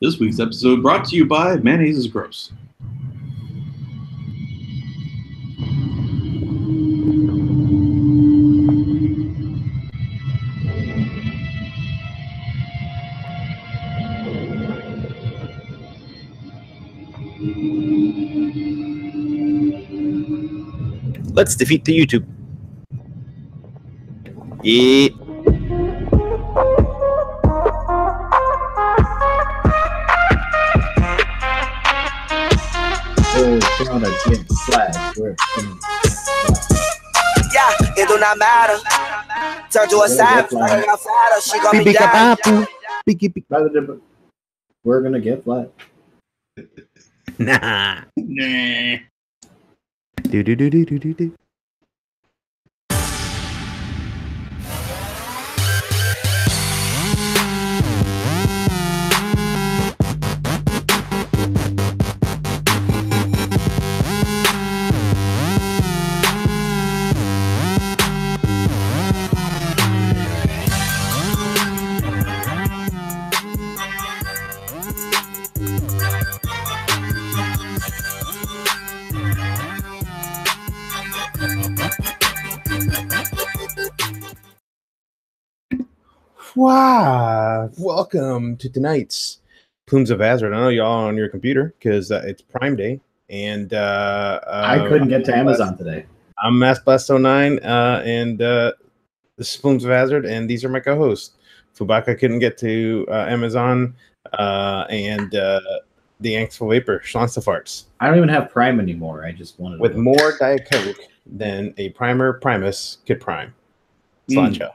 This week's episode brought to you by Mayonnaise is Gross. Let's defeat the YouTube. Yeah. We're trying to get flagged. Yeah, it do not matter. Turn to a savage, like I got fatter. She got me down. We're gonna get flat. Nah. Nah. Do. Wow. Welcome to tonight's Plumes of Hazard. I know y'all on your computer because it's Prime Day. And I couldn't get to Amazon today. I'm MassBlast09, and this is Plumes of Hazard, and these are my co-hosts. Fubaka couldn't get to Amazon, and the Angstful Vapor, Schlanstafarts. I don't even have Prime anymore. I just wanted with more Diet Coke than a Primus could prime. Slancho.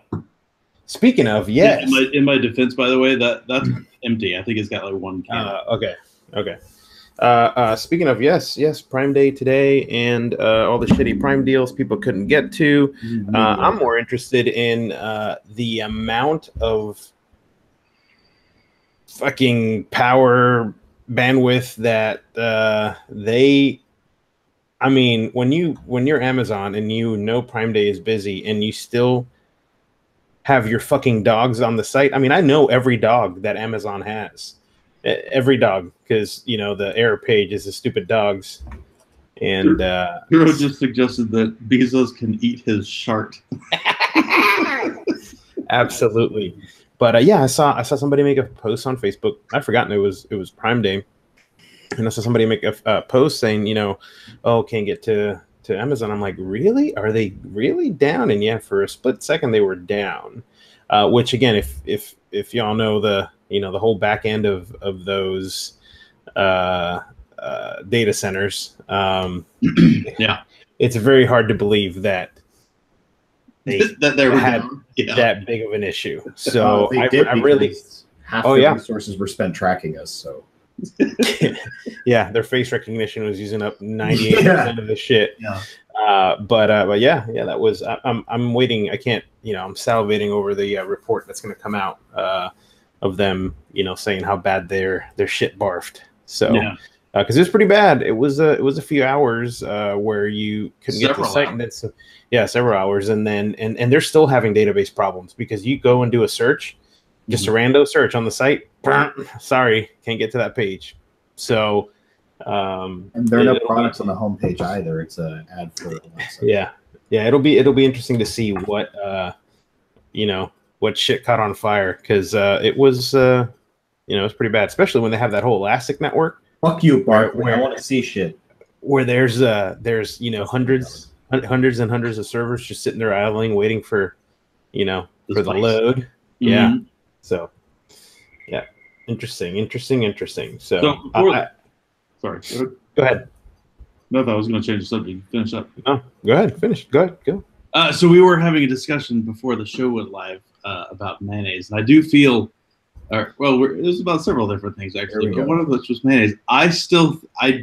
Speaking of, yes. In my defense, by the way, that's empty. I think it's got like one can. Okay. Speaking of, yes, Prime Day today, and all the shitty Prime deals people couldn't get to. I'm more interested in the amount of fucking power bandwidth that they. I mean, when you're Amazon and you know Prime Day is busy and you still have your fucking dogs on the site. I mean, I know every dog that Amazon has. Every dog, because, you know, the error page is the stupid dogs. And Hero just suggested that Bezos can eat his shart. Absolutely. But yeah, I saw somebody make a post on Facebook. I'd forgotten it was Prime Day. And I saw somebody make a post saying, you know, oh, can't get to Amazon. I'm like, really? Are they really down? And yeah, for a split second they were down. Which again, if y'all know the whole back end of those data centers, yeah, it's very hard to believe that they had that big of an issue. So I really half the resources were spent tracking us. So. Yeah, their face recognition was using up 98% of the shit. Yeah. But yeah, that was. I'm waiting. I can't. I'm salivating over the report that's going to come out of them. Saying how bad their shit barfed. So, because it was pretty bad. It was a few hours where you couldn't get to the site, and then several hours, and then and they're still having database problems because you go and do a search. Just a rando search on the site. Sorry, can't get to that page. So, and there are no products on the homepage either. It's an ad for the website. Yeah. It'll be interesting to see what what shit caught on fire because it was it was pretty bad, especially when they have that whole Elastic network. Fuck you, Bart. Where I want to see shit. Where there's hundreds and hundreds of servers just sitting there idling, waiting for for the load. Mm-hmm. Yeah. So, yeah, interesting. So sorry. Go ahead. No, I was going to change the subject. Finish up. No, go ahead. Finish. Go ahead. Go. So we were having a discussion before the show went live about mayonnaise, and I do feel, there's about several different things actually, but one of which was mayonnaise. I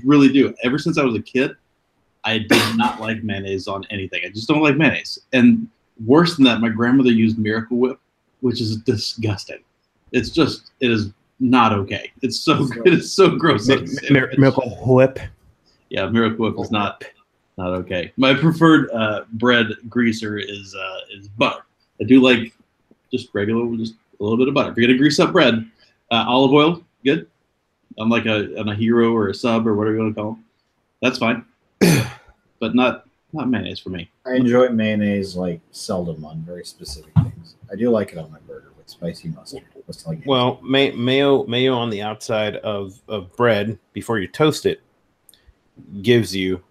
really do. Ever since I was a kid, I did not like mayonnaise on anything. I just don't like mayonnaise. And worse than that, my grandmother used Miracle Whip, which is disgusting. It is not okay. It's so good. It's so gross. Miracle Whip. Yeah, Miracle Whip is not okay. My preferred bread greaser is butter. I do like just regular, just a little bit of butter. If you're gonna grease up bread, olive oil, good. on a hero or a sub or whatever you want to call them, that's fine. But not mayonnaise for me. I enjoy mayonnaise like seldom on very specific things. I do like it on my burger with spicy mustard. Well, mayo on the outside of bread before you toast it gives you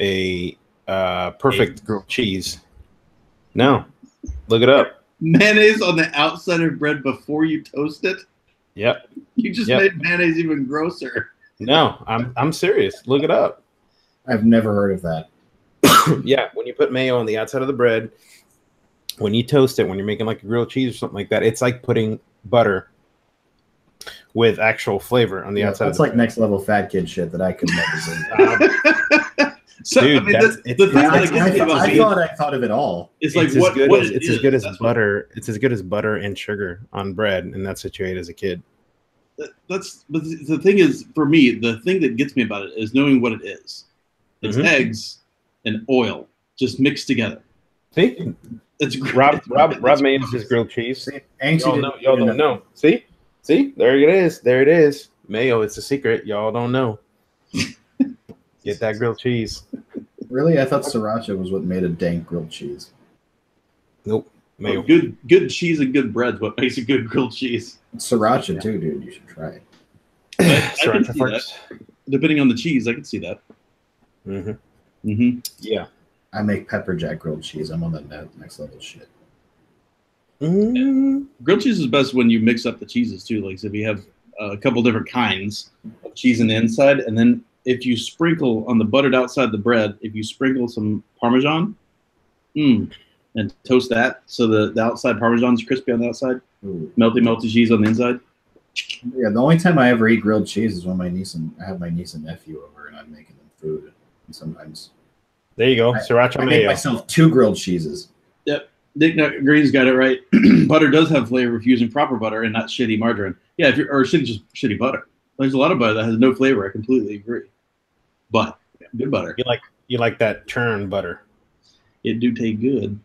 a perfect grilled cheese. No, look it up. Mayonnaise on the outside of bread before you toast it? Yep. You just made mayonnaise even grosser. No, I'm serious. Look it up. I've never heard of that. Yeah, when you put mayo on the outside of the bread, when you toast it, when you're making like a grilled cheese or something like that, it's like putting butter with actual flavor on the outside. That's like bread. Next level fat kid shit that I could never do. So, dude, I mean, I thought of it all. It's like it's as good as butter. It's as good as butter and sugar on bread, and that's what you ate as a kid. But the thing is, for me, the thing that gets me about it is knowing what it is. It's eggs and oil just mixed together. See, it's great. Rob made his grilled cheese. Y'all don't know. See, there it is. There it is. Mayo. It's a secret. Y'all don't know. Get that grilled cheese. Really, I thought sriracha was what made a dank grilled cheese. Nope. Mayo. Good cheese and good bread's what makes a good grilled cheese. Sriracha too, dude. You should try it. I can see that. Depending on the cheese, I can see that. Yeah. I make pepper jack grilled cheese. I'm on the next level shit. Grilled cheese is best when you mix up the cheeses too. Like, so if you have a couple different kinds of cheese on the inside, and then if you sprinkle on the buttered outside the bread, if you sprinkle some Parmesan, and toast that so the outside Parmesan is crispy on the outside, melty cheese on the inside. Yeah, the only time I ever eat grilled cheese is when I have my niece and nephew over and I'm making them food. And sometimes there you go, sriracha mayo. I make myself 2 grilled cheeses. Yep, Nick Green's got it right. Butter does have flavor if you're using proper butter and not shitty margarine. Yeah, just shitty butter. There's a lot of butter that has no flavor. I completely agree. But good butter. You like that churn butter. It do taste good.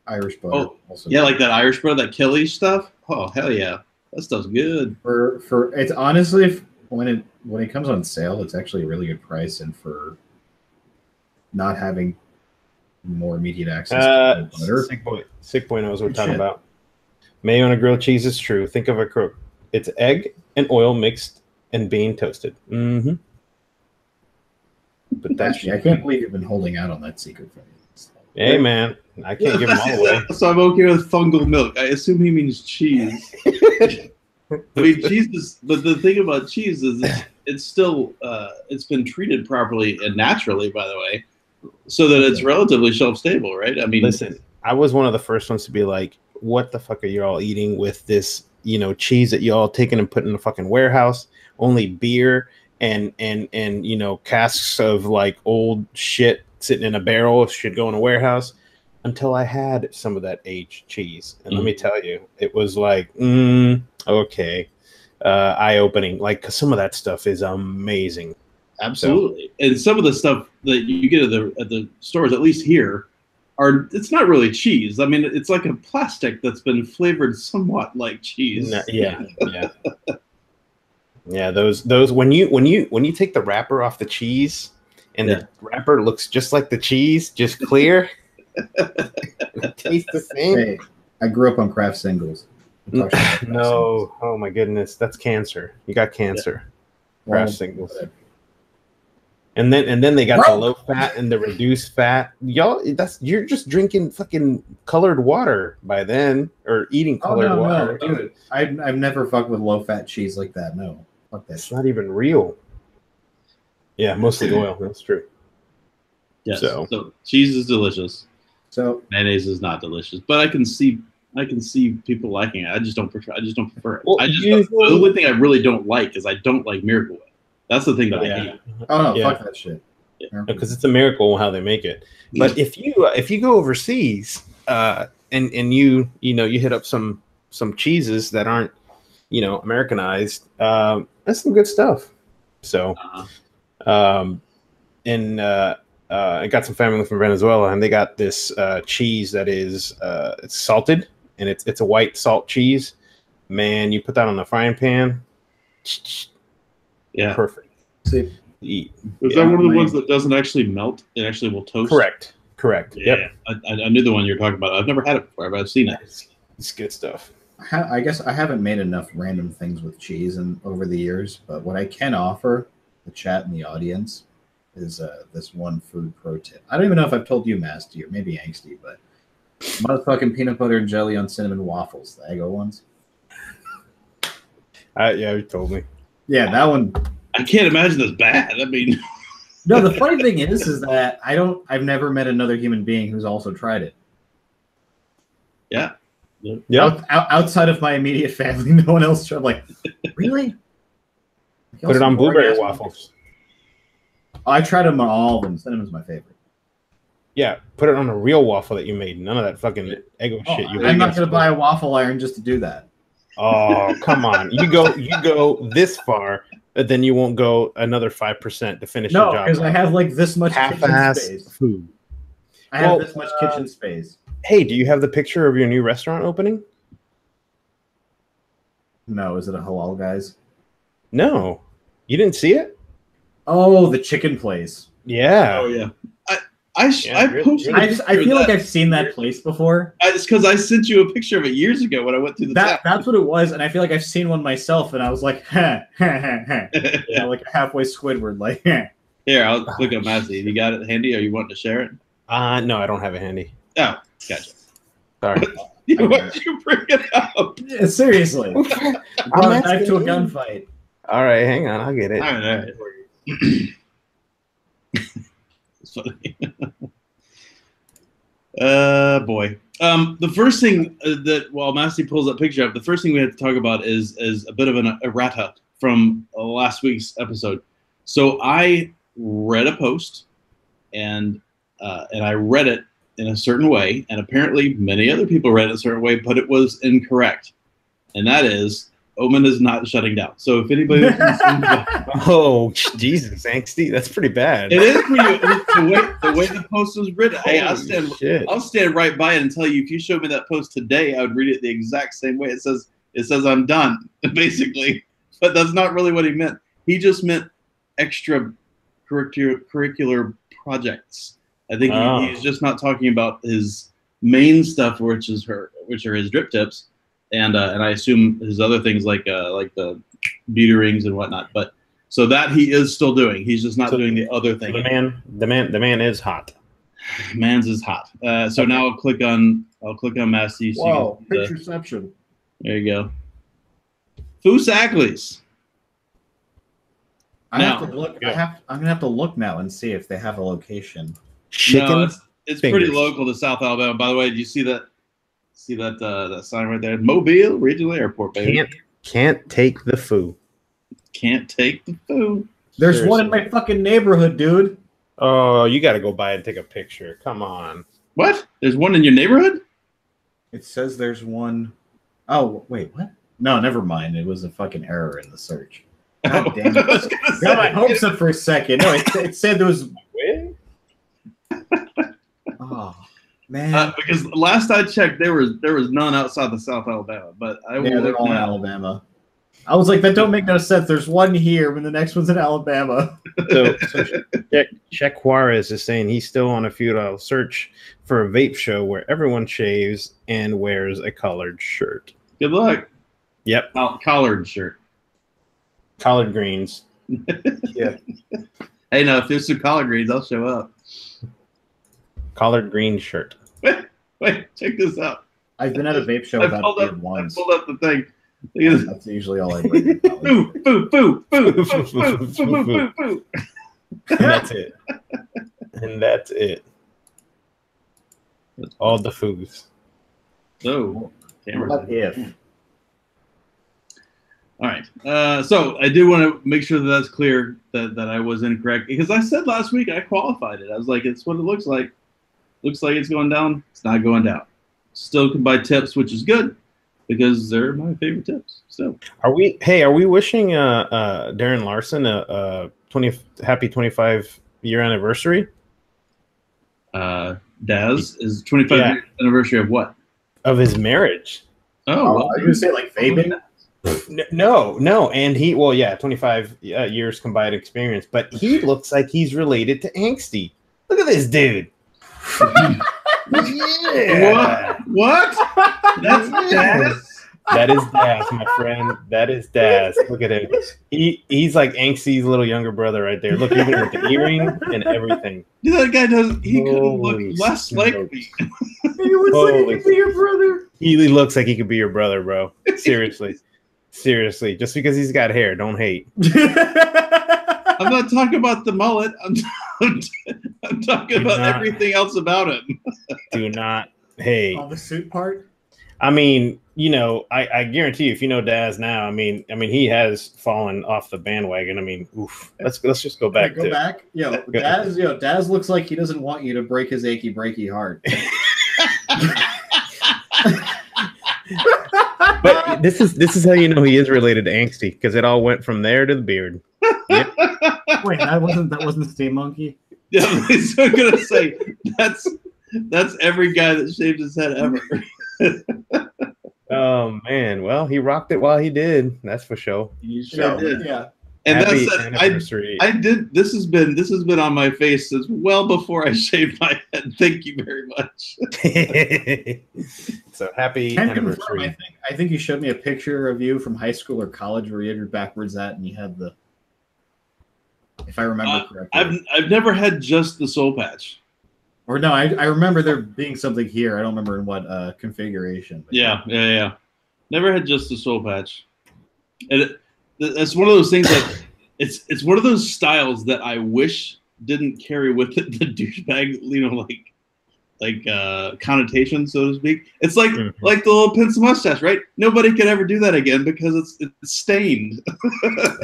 Irish butter. Also yeah, like that Irish butter, that Kelly stuff. Oh hell yeah, that stuff's good. For it's honestly when it comes on sale, it's actually a really good price, and for not having more immediate access to butter. Sick boy knows what we're talking about. Mayo on a grilled cheese is true. Think of a crook. It's egg and oil mixed and being toasted. But actually, I can't believe you've been holding out on that secret for me. Hey man, I can't give them all away. So I'm okay with fungal milk. I assume he means cheese. I mean, cheese is, but the thing about cheese is it's still it's been treated properly and naturally, by the way, so that it's relatively shelf stable, right? I mean, listen, I was one of the first ones to be like, "What the fuck are you all eating with this? Cheese that you all taking and putting in a fucking warehouse? Only beer and casks of like old shit sitting in a barrel should go in a warehouse." Until I had some of that aged cheese, and let me tell you, it was like, okay, eye-opening. Like, 'cause some of that stuff is amazing. Absolutely, and some of the stuff that you get at the stores, at least here, it's not really cheese. I mean, it's like a plastic that's been flavored somewhat like cheese. Yeah. Those when you take the wrapper off the cheese, and the wrapper looks just like the cheese, just clear. It tastes the same. Hey, I grew up on Kraft singles. No, oh my goodness, that's cancer. You got cancer. Kraft singles. And then they got the low fat and the reduced fat. Y'all, you're just drinking fucking colored water by then, or eating colored water. No, dude, I've never fucked with low fat cheese like that. No, fuck that. It's not even real. Yeah, mostly oil. That's true. Yes. So cheese is delicious. So mayonnaise is not delicious, but I can see people liking it. I just don't prefer it. Well, the only thing I really don't like is I don't like Miracle Whip. That's the thing that I hate. Oh no, fuck that shit. Because it's a miracle how they make it. But if you go overseas and you hit up some cheeses that aren't Americanized, that's some good stuff. So I got some family from Venezuela, and they got this cheese that is it's salted, and it's a white salt cheese. Man, you put that on the frying pan. Yeah. Perfect. See, Is that one of the ones that doesn't actually melt? It actually will toast? Correct. Yeah. Yep. I knew the one you're talking about. I've never had it before, but I've seen it. It's good stuff. I guess I haven't made enough random things with cheese over the years, but what I can offer the chat and the audience is this one food pro tip. I don't even know if I've told you, Masty, or maybe Angsty, but motherfucking peanut butter and jelly on cinnamon waffles, the Eggo ones. Yeah, you told me. Yeah, that one. I can't imagine that's bad. I mean, no. The funny thing is that I've never met another human being who's also tried it. Yeah. Outside of my immediate family, no one else tried. Like, really? Put it on blueberry waffles. I tried them on all of them. Cinnamon's my favorite. Yeah, put it on a real waffle that you made. None of that fucking Eggo shit. I'm not going to buy a waffle iron just to do that. Oh, come on! You go this far, but then you won't go another 5% to finish your job. No, because I have like this much kitchen space. Food. I have this much kitchen space. Hey, do you have the picture of your new restaurant opening? No, is it a halal, guys? No, you didn't see it. Oh, the chicken place. Yeah. Oh yeah. I posted. I feel like I've seen that place before. It's because I sent you a picture of it years ago when I went through the tap. That's what it was, and I feel like I've seen one myself, and I was like, like a halfway Squidward, like. Here, I'll click on Massey. You got it handy, or you want to share it? No, I don't have it handy. Oh, gotcha. Sorry. Why did you bring it up? Yeah, seriously. I'm back to a gunfight. All right, hang on, I'll get it. All right. It's funny. Boy. The first thing that while Massey pulls that picture up, the first thing we have to talk about is a bit of an errata from last week's episode. So I read a post, and I read it in a certain way, and apparently many other people read it a certain way, but it was incorrect. And that is, Omen is not shutting down. So if anybody oh Jesus, Angsty, that's pretty bad. It is pretty the way the post was written. Hey, I'll stand right by it and tell you, if you showed me that post today, I would read it the exact same way. It says I'm done, basically. But that's not really what he meant. He just meant extra curricular projects. I think he's just not talking about his main stuff, which are his drip tips, and I assume his other things like the beauty rings and whatnot. But so that he is still doing. He's just not doing the other thing. The man is hot. Man's is hot. So now I'll click on Massey. Wow, pictureception. There you go. Fusaklis. I have to look. I'm gonna have to look now and see if they have a location. Chicken. No, it's pretty local to South Alabama. By the way, do you see that? See that sign right there? Mobile Regional Airport, baby. Can't take the foo. Can't take the foo. There's Seriously. One in my fucking neighborhood, dude. Oh, you got to go by and take a picture. Come on. What? There's one in your neighborhood? It says there's one. Oh, wait, what? No, never mind. It was a fucking error in the search. God damn it. Got my hopes up for a second. No, it said there was. Oh man! Because last I checked, there was none outside the South Alabama. But they're all in Alabama. I was like, that don't make no sense. There's one here when the next one's in Alabama. So Check Juarez is saying he's still on a futile search for a vape show where everyone shaves and wears a collared shirt. Good luck. Yep. Collared shirt. Collard greens. Yeah. Hey, now if there's some collard greens, I'll show up. Collared green shirt. Wait, check this out. I've been at a vape show without beard once. I pulled up the thing. That's usually all I bring. Boo, boo, boo, boo, boo, boo, boo, boo, boo. And that's it. And that's it. All the foods. So, what if? All right. So I do want to make sure that that's clear that I was incorrect, because I said last week I qualified it. I was like, it's what it looks like. Looks like it's going down. It's not going down. Still can buy tips, which is good because they're my favorite tips. So are we wishing Darren Larson a happy 25-year anniversary? Daz is 25 year anniversary of what? Of his marriage. Oh, well, are you gonna say like vaping? No, and he 25 years combined experience, but he looks like he's related to Angsty. Look at this dude. Yeah. What? That's Daz? That is Daz, my friend. That is Daz. Look at him. He's like Anksty's little younger brother right there. Look, even with the earring and everything. Yeah, that guy does. He could look less like me. He looks like he could be your brother. He looks like he could be your brother, bro. Seriously. Just because he's got hair, don't hate. I'm not talking about the mullet. I'm talking about everything else about him. Do not hate. On the suit part? I mean, I guarantee you, if you know Daz now, I mean, he has fallen off the bandwagon. I mean, oof. Let's just go back. Daz looks like he doesn't want you to break his achy breaky heart. But this is how you know he is related to Angsty, because it all went from there to the beard. Yep. Wait, that wasn't Steve Monkey? Yeah, I'm gonna say that's every guy that shaved his head ever. Oh man, well, he rocked it while he did. That's for sure. You sure did. Yeah. And I did. This has been on my face since well before I shaved my head. Thank you very much. So happy anniversary! I think you showed me a picture of you from high school or college where you had your backwards at and you had the. If I remember correctly, I've never had just the soul patch. Or no, I remember there being something here. I don't remember in what configuration. Yeah. Never had just the soul patch. And that's one of those things that it's one of those styles that I wish didn't carry with it the douchebag, connotation, so to speak. It's like the little pencil mustache, right? Nobody could ever do that again because it's stained. Not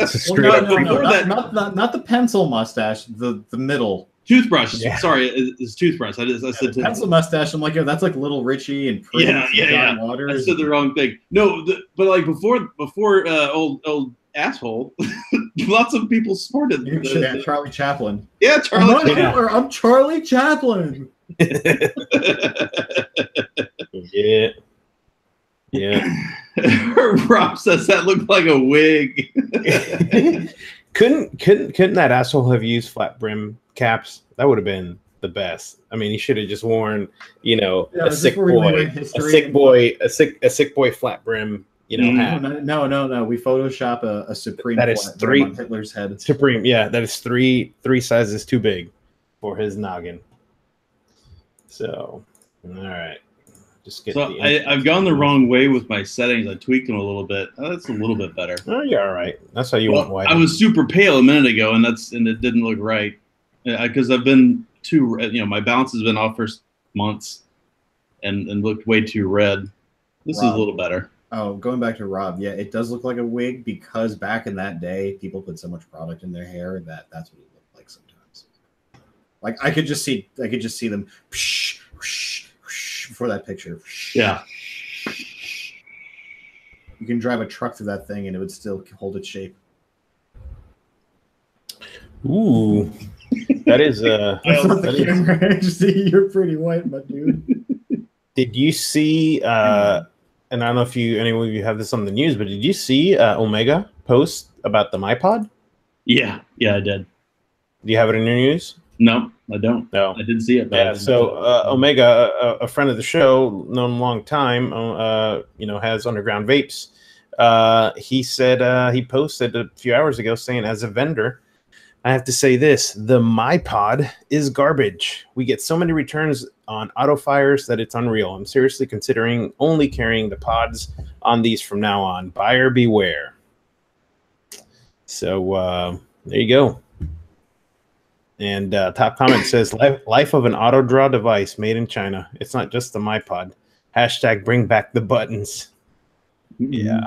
the pencil mustache, the middle. Toothbrush. Yeah. Sorry, it's toothbrush. I said pencil mustache. I'm like, that's like Little Richie and Prince. Yeah. Waters. I said the wrong thing. No, but like before old asshole, lots of people sported. Charlie Chaplin. Yeah, Charlie. I'm Charlie Chaplin. Yeah. Rob says that looked like a wig. Couldn't that asshole have used flat brim caps? That would have been the best. I mean, he should have just worn, a sick boy flat brim, hat. No. We Photoshop a Supreme. That is three on Hitler's head. Supreme, yeah. That is three sizes too big for his noggin. So, all right. Just get. So I've gone the wrong way with my settings. I tweaked them a little bit. Oh, that's a little bit better. Oh, you're all right. That's how you want white. I was super pale a minute ago, and it didn't look right because I've been too. My balance has been off for months, and looked way too red. This is a little better. Oh, going back to Rob, yeah, it does look like a wig because back in that day, people put so much product in their hair that's what it looked like sometimes. Like I could just see them whoosh, whoosh, whoosh, before that picture. Yeah. You can drive a truck through that thing and it would still hold its shape. Ooh, that is You're pretty white, my dude. Did you see? And I don't know if any of you have this on the news, but did you see Omega post about the MyPod? Yeah, I did. Do you have it in your news? No, I don't. No, I didn't see it. Yeah. So Omega, a friend of the show, known a long time, has Underground Vapes. He said he posted a few hours ago saying, as a vendor, I have to say this: the MyPod is garbage. We get so many returns on auto fires that it's unreal. I'm seriously considering only carrying the pods on these from now on. Buyer beware. So there you go. And top comment says, life of an auto draw device made in China. It's not just the MyPod. # bring back the buttons. Yeah.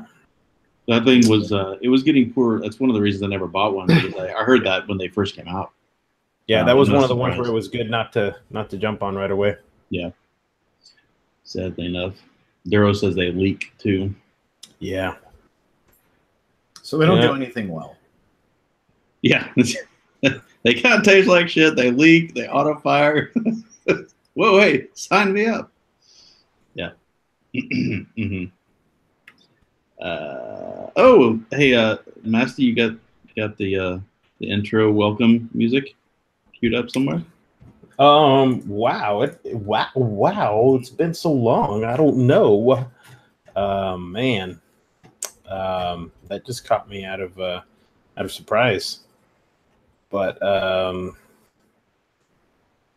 That thing was, it was getting poor. That's one of the reasons I never bought one. Because I heard that when they first came out. Yeah, that was one of the ones where it was good not to jump on right away. Yeah. Sadly enough. Duro says they leak too. Yeah. So they don't do anything well. Yeah. They kind of taste like shit. They leak. They auto fire. Whoa, wait. Sign me up. Yeah. Oh, hey, Master, you got the intro welcome music queued up somewhere? Wow. Wow. It's been so long. I don't know. Man. That just caught me out of surprise. But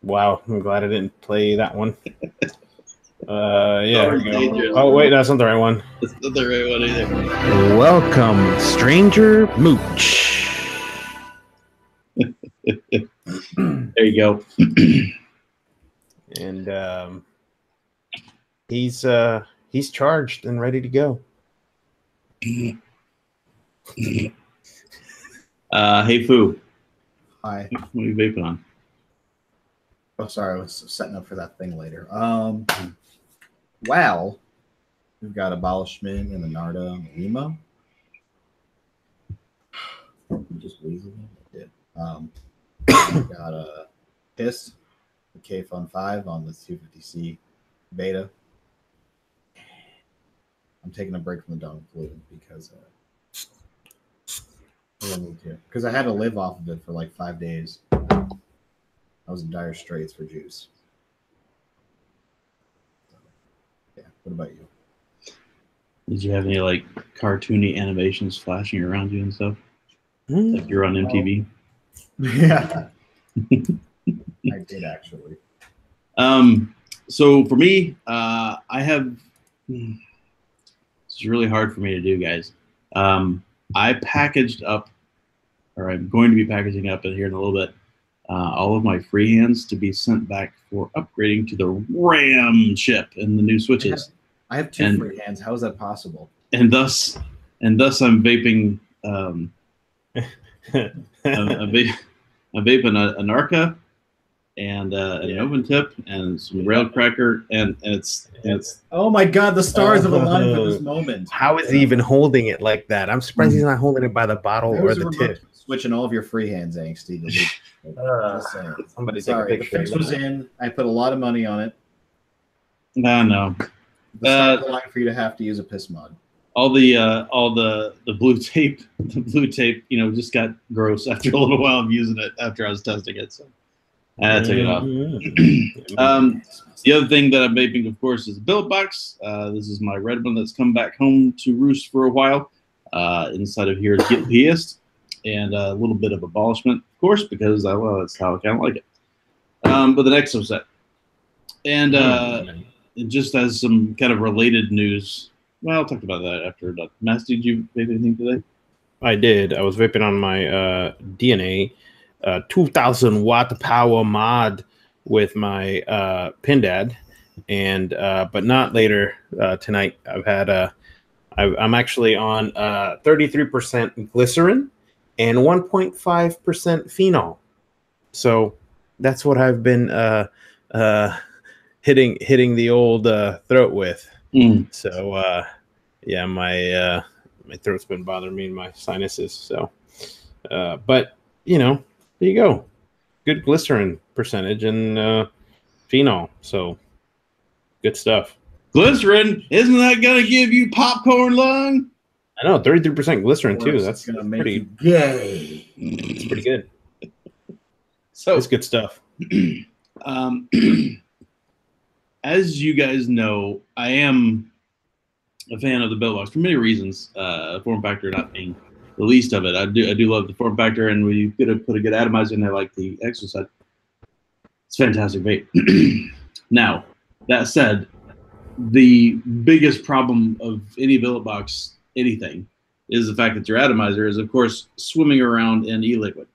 wow, I'm glad I didn't play that one. Yeah. Oh wait, that's not the right one. That's not the right one either. Welcome, Stranger Mooch. There you go. And he's charged and ready to go. Hey Foo. Hi. What are you vaping on? Oh, sorry, I was setting up for that thing later. Well, we've got Abolishment and the Narda and the Lima. Just weasel it. We've got a Piss, the K Fun 5 on the 250C beta. I'm taking a break from the Dog Fluid because I need to. Because I had to live off of it for like 5 days. I was in dire straits for juice. Yeah. What about you? Did you have any like cartoony animations flashing around you and stuff? Like you're on MTV? Yeah. I did actually. So for me, I have. It's really hard for me to do, guys. I packaged up, or I'm going to be packaging up in here in a little bit, all of my freehands to be sent back for upgrading to the RAM chip and the new switches. I have two freehands. How is that possible? And thus I'm vaping. I'm vaping a Narca and an open tip and some rail cracker and it's oh my god, the stars have aligned for this moment. How is he even holding it like that? I'm surprised he's not holding it by the bottle or the tip. Switching all of your freehands, angsty. Somebody sorry, take a picture. The fix was in. I put a lot of money on it. No. The stars aligned for you to have to use a piss mod. All the blue tape, just got gross after a little while of using it after I was testing it. So I took it off. The other thing that I'm vaping, of course, is the Billet Box. This is my red one that's come back home to roost for a while. Inside of here is Get Pissed and a little bit of Abolishment, of course, because that's how I kind of like it. But the next set. And just as some kind of related news, well, I'll talk about that after. Mass, did you vape anything today? I did. I was vaping on my DNA 2,000 watt power mod with my Pindad, and but not later tonight. I'm actually on 33% glycerin and 1.5% phenol. So that's what I've been hitting the old throat with. So yeah, my throat's been bothering me and my sinuses. So but there you go. Good glycerin percentage and phenol. So good stuff. Glycerin, isn't that gonna give you popcorn lung? I know, 33% glycerin too. That's gonna make pretty you gay. It's pretty good. So it's good stuff. As you guys know, I am a fan of the Billet Box for many reasons. Form factor not being the least of it. I do love the form factor, and we get to put a good atomizer in there like the exercise. It's fantastic vape. Now, that said, the biggest problem of any Billet Box, anything, is the fact that your atomizer is, of course, swimming around in e-liquid.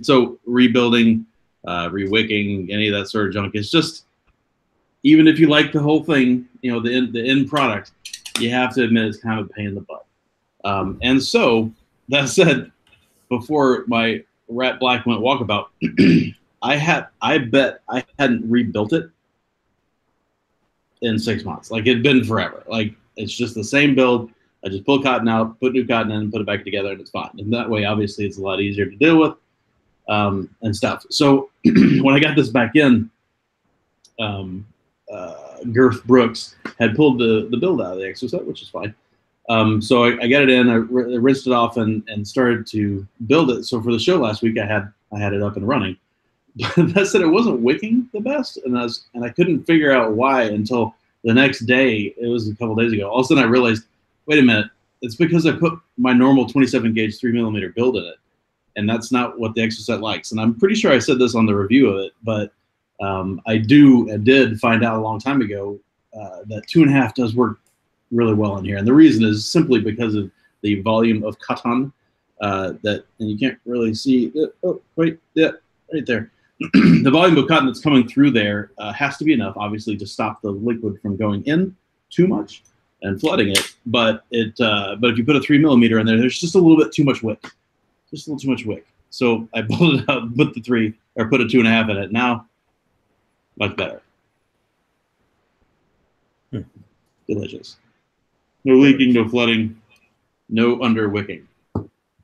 So rebuilding, re-wicking, any of that sort of junk, it's just, even if you like the whole thing, the end product, you have to admit it's kind of a pain in the butt. And so, that said, before my Rat Black went walkabout, I bet I hadn't rebuilt it in 6 months. Like, it'd been forever. Like, it's just the same build. I just pull cotton out, put new cotton in, put it back together, and it's fine. And that way, obviously, it's a lot easier to deal with and stuff. So when I got this back in, Girth Brooks had pulled the build out of the exoset, which is fine. So I got it in, I rinsed it off, and started to build it. So for the show last week, I had it up and running. But that said, it wasn't wicking the best, and I couldn't figure out why until the next day. It was a couple days ago. All of a sudden, I realized, wait a minute, it's because I put my normal 27 gauge 3mm build in it, and that's not what the Exocet likes. And I'm pretty sure I said this on the review of it, but I did find out a long time ago that 2.5 does work really well in here, and the reason is simply because of the volume of cotton and you can't really see. Oh, wait, yeah, right there. The volume of cotton that's coming through there has to be enough, obviously, to stop the liquid from going in too much and flooding it. But if you put a 3mm in there, there's just a little bit too much wick, just a little too much wick. So I pulled it out, put a 2.5 in it. Now, much better. Delicious. No leaking, no flooding, no under wicking,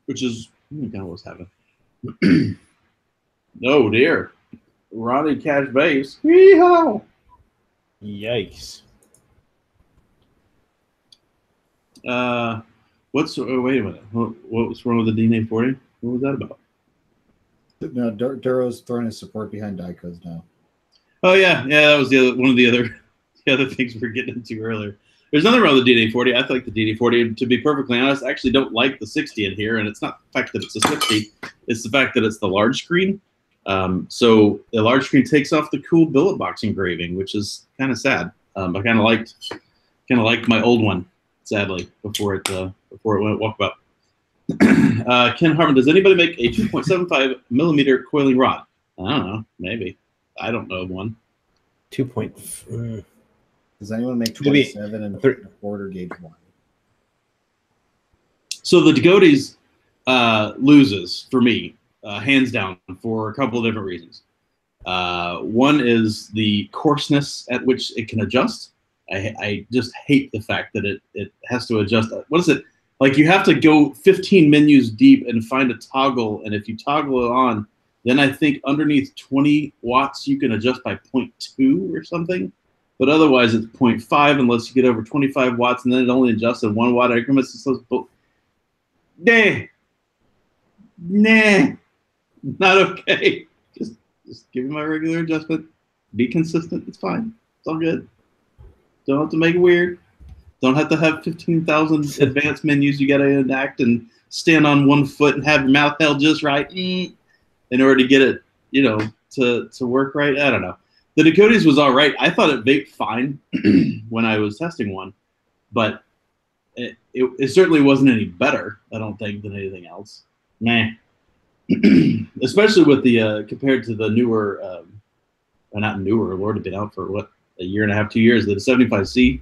which is kind of what's happening. Oh dear, Ronnie Cash Base. Yeehaw! Yikes. Wait a minute. What's wrong with the DNA40? What was that about? No, Duro's throwing his support behind Dicos now. Oh yeah, that was one of the other things we were getting into earlier. There's nothing wrong with the DNA40. I like the DNA40. To be perfectly honest, I actually don't like the 60 in here, and it's not the fact that it's a 60. It's the fact that it's the large screen. So the large screen takes off the cool Billet Box engraving, which is kind of sad. I kind of liked my old one, sadly, before it went walkabout. Ken Harmon, does anybody make a 2.75mm coiling rod? I don't know, maybe. I don't know of one. 2. Does anyone make 27 and 3/4 gauge one? So the Dakotas loses for me, hands down, for a couple of different reasons. One is the coarseness at which it can adjust. I just hate the fact that it has to adjust. What is it? Like, you have to go 15 menus deep and find a toggle, and if you toggle it on, then I think underneath 20 watts you can adjust by 0.2 or something. But otherwise, it's 0.5 unless you get over 25 watts, and then it only adjusts in 1 watt increments. So, nah, not okay. Just give me my regular adjustment. Be consistent. It's fine. It's all good. Don't have to make it weird. Don't have to have 15,000 advanced menus you got to enact and stand on 1 foot and have your mouth held just right in order to get it, to work right. I don't know. The Dakotas was all right. I thought it vaped fine when I was testing one, but it certainly wasn't any better, I don't think, than anything else. Nah. Especially with the compared to the newer, not newer, Lord, had been out for what, a year and a half, 2 years, the 75C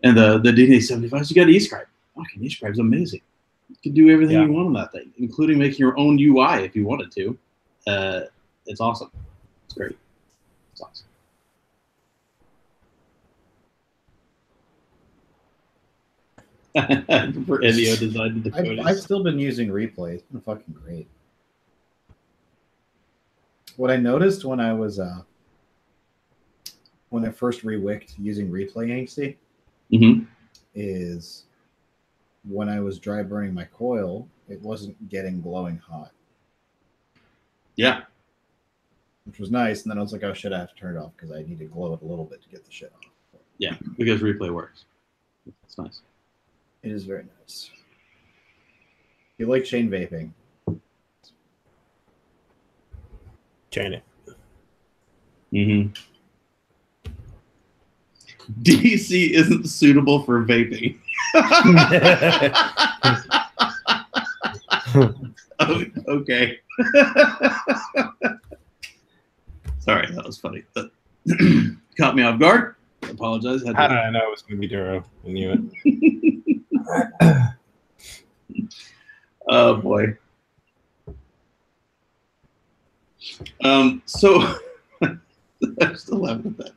and the DNA75s. You got e-scribe. Fucking e-scribe's amazing. You can do everything you want on that thing, including making your own UI if you wanted to. It's awesome. It's great. It's awesome. I prefer NEO design to Dakotas. I've still been using Replay. It's been fucking great. What I noticed when I was when I first rewicked using Replay Angsty is when I was dry burning my coil, it wasn't getting glowing hot. Yeah. Which was nice, and then I was like, oh shit, I have to turn it off because I need to glow it a little bit to get the shit off. Yeah, because Replay works. It's nice. It is very nice. If you like chain vaping, chain it. DC isn't suitable for vaping. Okay. Sorry, that was funny. Caught me off guard. I apologize. How did I know it was going to be Duro? I knew it. Oh boy. So I'm still laughing at that.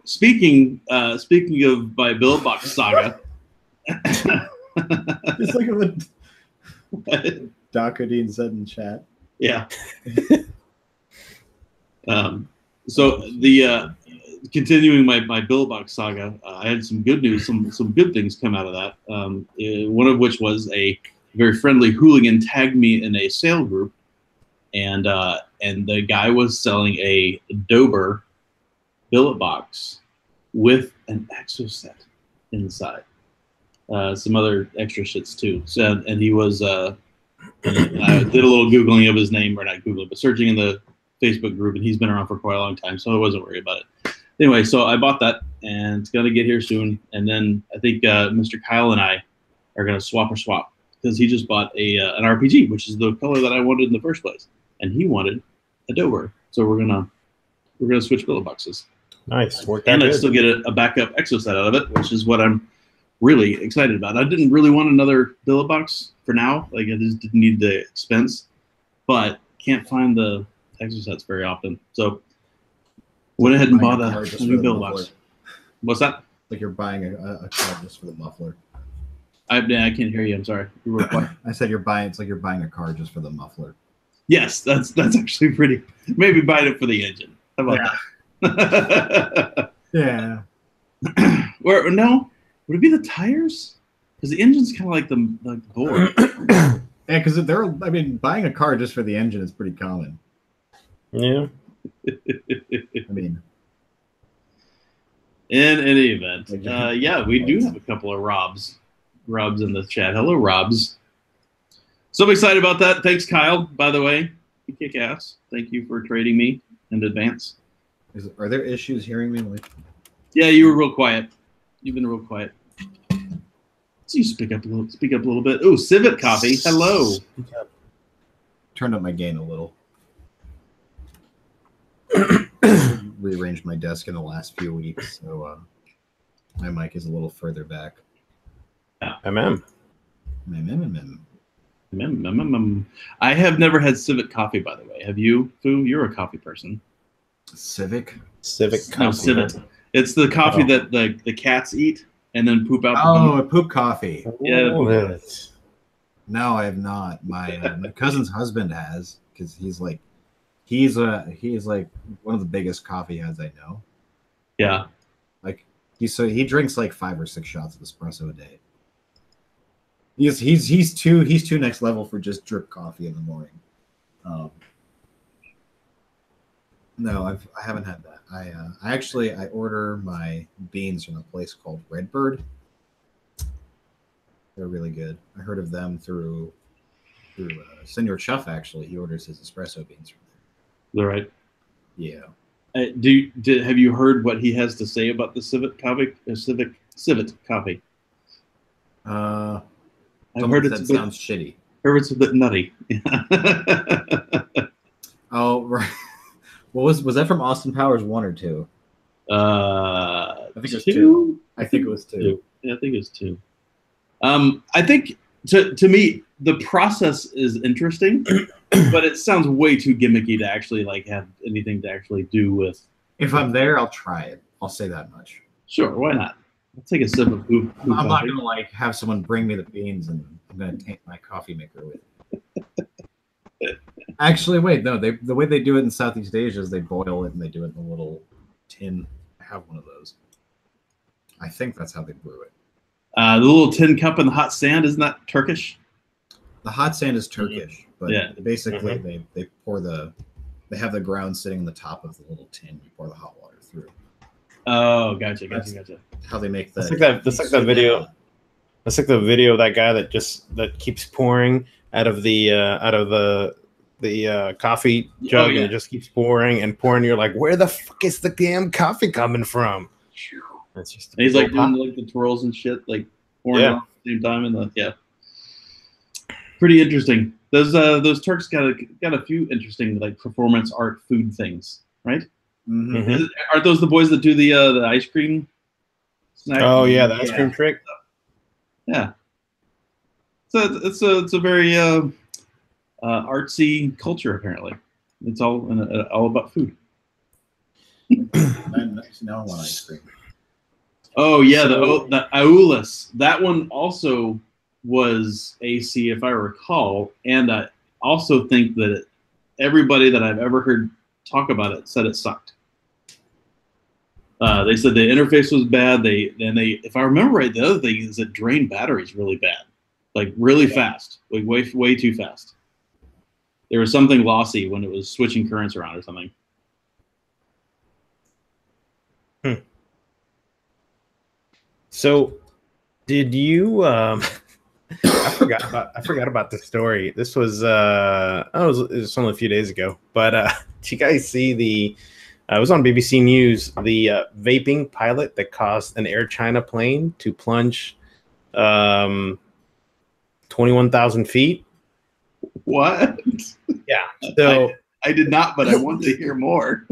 Speaking of my Billet Box saga. Just like what Docodine said in chat. Yeah. So the continuing my Billet Box saga, I had some good news, some good things come out of that. One of which was a very friendly hooligan tagged me in a sale group, and the guy was selling a Dober Billet Box with an exoset inside, some other extra shits too. So, and he was I did a little googling of his name, or not googling, but searching in the Facebook group, and he's been around for quite a long time, so I wasn't worried about it. Anyway, so I bought that, and it's gonna get here soon. And then I think Mr. Kyle and I are gonna swap because he just bought an RPG, which is the color that I wanted in the first place, and he wanted a Dober. So we're gonna switch Billet Boxes. Nice, and I still get a backup exoset out of it, which is what I'm really excited about. I didn't really want another Billet Box for now, like I just didn't need the expense, but can't find the exosets very often, so went ahead and bought a new Billet Box. What's that? Like you're buying a card just for the muffler. I can't hear you. I'm sorry. You were quiet. I said it's like you're buying a car just for the muffler. Yes, that's actually pretty. Maybe buying it for the engine. How about that? Yeah. Or no, would it be the tires? Because the engine's kind of like the board. Yeah, because buying a car just for the engine is pretty common. Yeah. I mean, in any event, yeah, we do have a couple of Robs in the chat. Hello, Robs. So I'm excited about that. Thanks, Kyle, by the way. You kick ass. Thank you for trading me in advance. Are there issues hearing me? Yeah, you were real quiet. You've been real quiet. So you speak up a little bit. Oh, Civet Coffee. Hello. Turned up my gain a little. Rearranged my desk in the last few weeks, so my mic is a little further back. I have never had Civet Coffee, by the way. Have you, Fu? You're a coffee person. Civic coffee. No, Civet. It's the coffee that the cats eat and then poop out. A poop coffee. Yeah. No, I have not. My cousin's husband has, because he's like one of the biggest coffee heads I know. Yeah. Like he drinks like 5 or 6 shots of espresso a day. He's too next level for just drip coffee in the morning. No, I haven't had that. I order my beans from a place called Redbird. They're really good. I heard of them through Senor Chuff. Actually, he orders his espresso beans from there. All right. Yeah. Have you heard what he has to say about the Civet coffee? Civet coffee. I've heard it sounds shitty. Heard it's a bit nutty. Oh, right. What was that from Austin Powers 1 or 2? I think it was 2. I think it was 2. Yeah, I think it was 2. I think to me the process is interesting, but it sounds way too gimmicky to actually have anything to actually do with. If I'm there, I'll try it. I'll say that much. Sure, why not? I'll take a sip of poop. I'm not gonna have someone bring me the beans and I'm gonna taint my coffee maker with it. Actually, wait, no. The way they do it in Southeast Asia is they boil it and they do it in a little tin. I have one of those. I think that's how they brew it. The little tin cup in the hot sand, isn't that Turkish? The hot sand is Turkish, but basically they have the ground sitting on the top of the little tin. You pour the hot water through. Oh, gotcha. How they make the. That's like the video. That's like the video of that guy that keeps pouring out of the coffee jug, and it just keeps pouring and pouring. You're like, where the fuck is the damn coffee coming from? It's just he's like doing the twirls and shit, like pouring at the same time, and pretty interesting. Those Turks got a few interesting performance art food things, right? Mm-hmm. Aren't those the boys that do the ice cream snack? Oh yeah, the ice cream trick. Yeah. So it's a very artsy culture apparently. It's all about food. Now I want ice cream. Oh yeah, the Aulus. That one also was AC, if I recall, and I also think that everybody that I've ever heard talk about it said it sucked. They said the interface was bad. If I remember right, the other thing is it drained batteries really bad, like really fast, like way too fast. There was something lossy when it was switching currents around or something. So, did you? I forgot about the story. This was it was only a few days ago. But did you guys see the? It was on BBC News. The vaping pilot that caused an Air China plane to plunge 21,000 feet. What? Yeah. So I did not, but I want to hear more.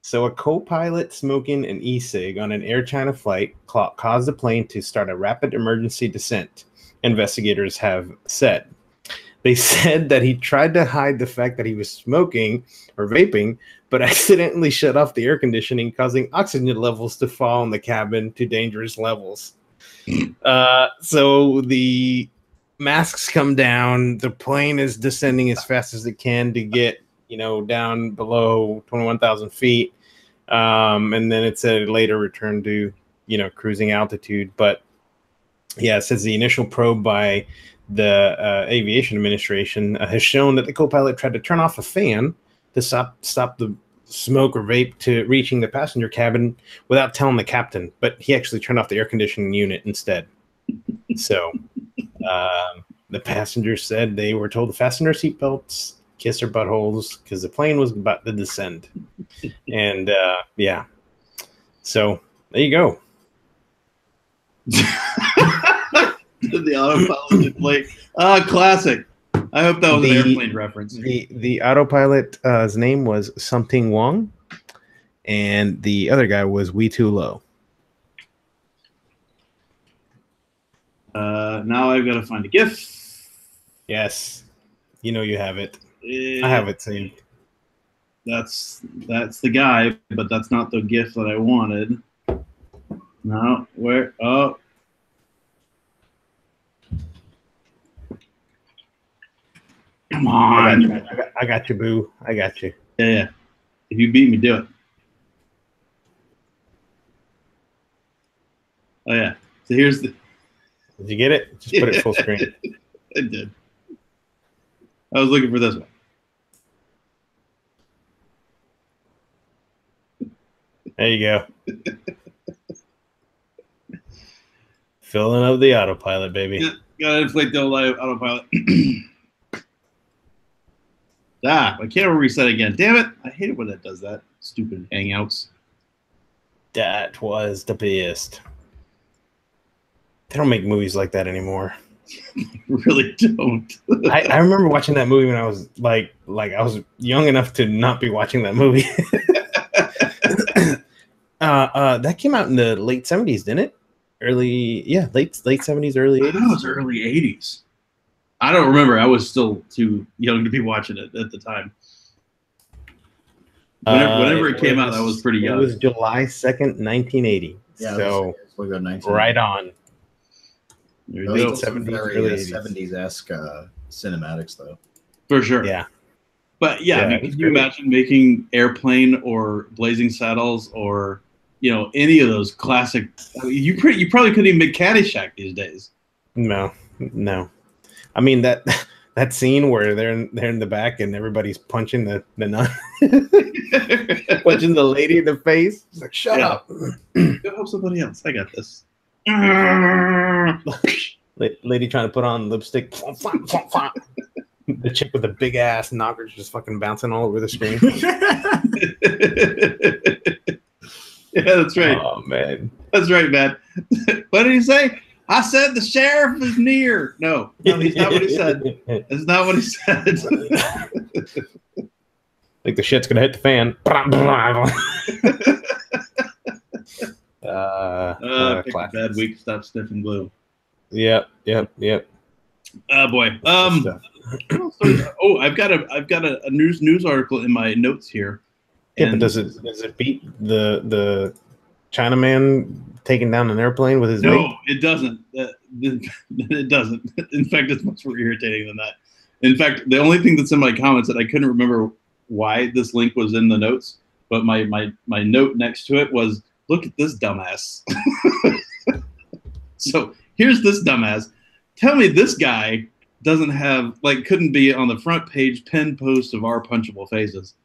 So a co-pilot smoking an e-cig on an Air China flight caused the plane to start a rapid emergency descent, investigators have said. They said that he tried to hide the fact that he was smoking or vaping, but accidentally shut off the air conditioning, causing oxygen levels to fall in the cabin to dangerous levels. So the masks come down. The plane is descending as fast as it can to get, down below 21,000 feet. And then it said later return to, cruising altitude. But yeah, it says the initial probe by the Aviation Administration has shown that the co-pilot tried to turn off a fan to stop the smoke or vape to reaching the passenger cabin without telling the captain, but he actually turned off the air conditioning unit instead. So the passengers said they were told to fasten their seatbelts, kiss their buttholes, because the plane was about to descend. And yeah, so there you go. The autopilot plate. Classic. I hope that was an airplane reference. The autopilot's name was something Wong, and the other guy was We Too Low. Now I've got to find a GIF. Yes, you have it. I have it saved. That's the guy, but that's not the GIF that I wanted. No, where? Oh. Come on. I got you, boo. I got you. Yeah. If you beat me, do it. Oh, yeah. So here's the... Did you get it? Just put it full screen. I did. I was looking for this one. There you go. Filling up the autopilot, baby. Yeah, gotta inflate the old autopilot. I can't reset again. Damn it. I hate it when it does that. Stupid Hangouts. That was the best. They don't make movies like that anymore. Really don't. I remember watching that movie when I was like I was young enough to not be watching that movie. That came out in the late 70s, didn't it? Late 70s, early 80s. It was early 80s. I don't remember. I was still too young to be watching it at the time. Whenever it came out, I was pretty young. It was July 2nd, 1980. Yeah, so right on. Late 70s, early 70s-esque cinematics, though. For sure. Yeah. But yeah, I mean, can you imagine making Airplane or Blazing Saddles or any of those classic? I mean, you probably couldn't even make Caddyshack these days. No. I mean that scene where they're in the back and everybody's punching the nun, punching the lady in the face. It's like, shut up. Go help somebody else. I got this. Lady trying to put on lipstick. The chick with the big ass knockers just fucking bouncing all over the screen. Yeah, that's right. Oh man, that's right, man. What did he say? I said the sheriff is near. No, that's not what he said. That's not what he said. Like the shit's gonna hit the fan. Bad week. Stop sniffing glue. Yep. Oh boy. I've got a news article in my notes here. Yeah, but does it beat the Chinaman taking down an airplane with his? No, it doesn't. It doesn't. In fact, it's much more irritating than that. In fact, the only thing that's in my comments that I couldn't remember why this link was in the notes But my note next to it was, look at this dumbass. So here's this dumbass. Tell me this guy doesn't have, like, couldn't be on the front page pin post of Our Punchable Faces.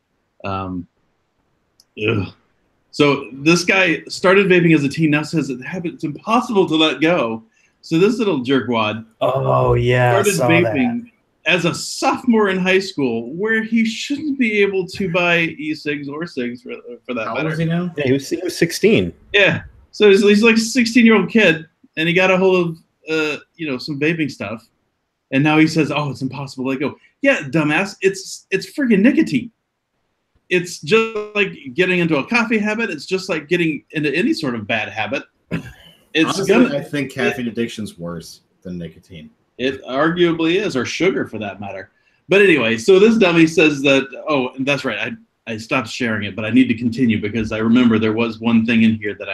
So this guy started vaping as a teen, now says it's impossible to let go. So this little jerkwad started vaping as a sophomore in high school, where he shouldn't be able to buy e-cigs or cigs for that matter. How old is he now? Yeah, he was 16. Yeah. So he's like a 16-year-old kid, and he got a hold of some vaping stuff, and now he says, "Oh, it's impossible to let go." Yeah, dumbass. It's freaking nicotine. It's just like getting into a coffee habit. It's just like getting into any sort of bad habit. Honestly, I think caffeine addiction's worse than nicotine. It arguably is, or sugar for that matter. But anyway, so this dummy says that, oh, and that's right. I stopped sharing it, but I need to continue because I remember there was one thing in here that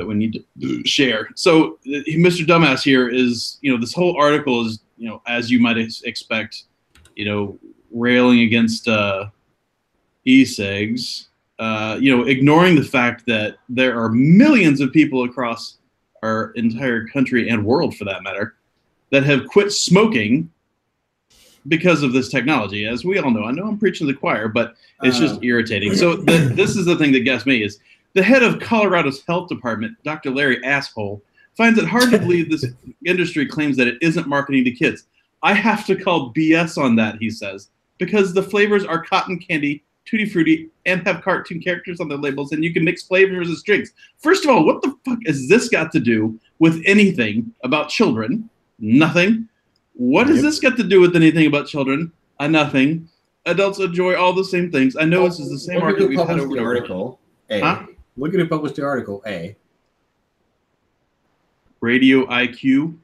we need to share. So Mr. Dumbass here is, this whole article is, as you might expect, railing against e-cigs, ignoring the fact that there are millions of people across our entire country and world, for that matter, that have quit smoking because of this technology. As we all know, I know I'm preaching to the choir, but it's just irritating. So this is the thing that gets me is the head of Colorado's health department, Dr. Larry Asshole, finds it hard to believe this industry claims that it isn't marketing to kids. I have to call BS on that, he says, because the flavors are cotton candy, tutti frutti, and have cartoon characters on their labels, and you can mix flavors as drinks. First of all, what the fuck has this got to do with anything about children? Nothing. What has this got to do with anything about children? Nothing. Adults enjoy all the same things. I know this is the same argument we've had over the article. Look at who published the article. Radio IQ.